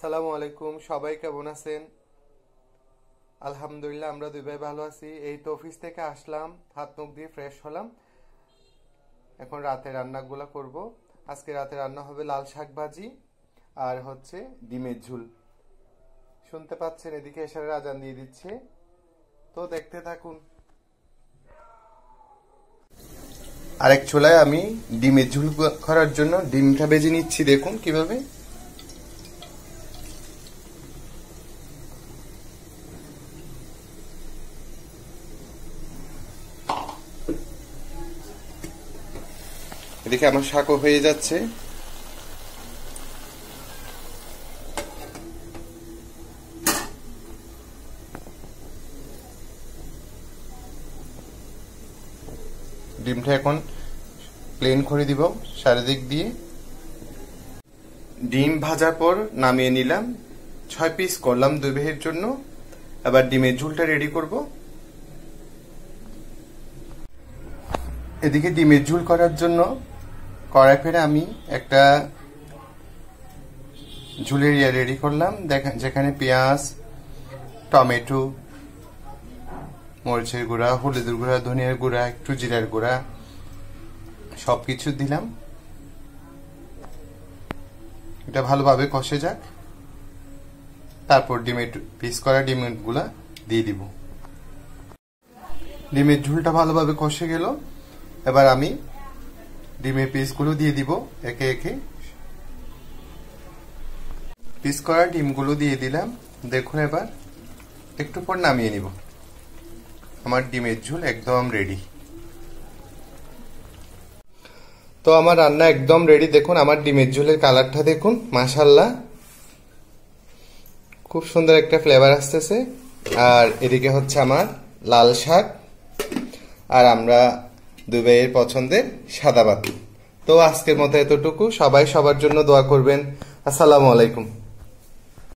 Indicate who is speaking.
Speaker 1: আসসালামু আলাইকুম, সবাই কেমন আছেন? আলহামদুলিল্লাহ, আমরা দুই ভাই ভালো আছি। এই তো অফিস থেকে আসলাম, হাত মুখ দিয়ে ফ্রেশ হলাম। এখন রাতে রান্নাগুলো করব। আজকে রাতে রান্না হবে লাল শাক ভাজি আর হচ্ছে ডিমের ঝুল। শুনতে পাচ্ছেন এদিকে এশারের আজান দিয়ে দিচ্ছে, তো দেখতে থাকুন। আরেক চুলায় আমি ডিমের ঝুল করার জন্য ডিমটা ভেজে নিচ্ছি, দেখুন কিভাবে। এদিকে আমার শাকও হয়ে যাচ্ছে। ডিমটা এখন প্লেন করে দিব চারিদিক দিয়ে। ডিম ভাজার পর নামিয়ে নিলাম, 6 পিস করলাম দুই ভাইয়ের জন্য। আবার ডিমের ঝুলটা রেডি করব। এদিকে ডিমের ঝুল করার জন্য কড়াই ফেলে আমি একটা ঝুলের রেডি করলাম, যেখানে পেঁয়াজ, টমেটো, মরিচের গুঁড়া, হলুদের গুঁড়া, ধনিয়ার গুঁড়া, একটু জিরার গুঁড়া সবকিছু দিলাম। এটা ভালোভাবে কষে যাক, তারপর ডিমের পিস করা ডিমের গুলা দিয়ে দিব। ডিমের ঝুলটা ভালোভাবে কষে গেল, এবার আমি ডিমের পিসগুলো দিয়ে দিব একে একে। পিস করা ডিমগুলো দিয়ে দিলাম, দেখুন। এবার একটু পর নামিয়ে নিব। আমার ডিমের ঝুল একদম রেডি। তো আমার রান্না একদম রেডি, দেখুন। আমার ডিমের ঝুলের কালারটা দেখুন, মাশাআল্লাহ, খুব সুন্দর একটা ফ্লেভার আসতেছে। আর এদিকে হচ্ছে আমার লাল শাক, আর আমরা দুই ভাইয়ের পছন্দের সাদা ভাত। তো আজকের মতো এতটুকু। সবাই সবার জন্য দোয়া করবেন। আসসালামু আলাইকুম।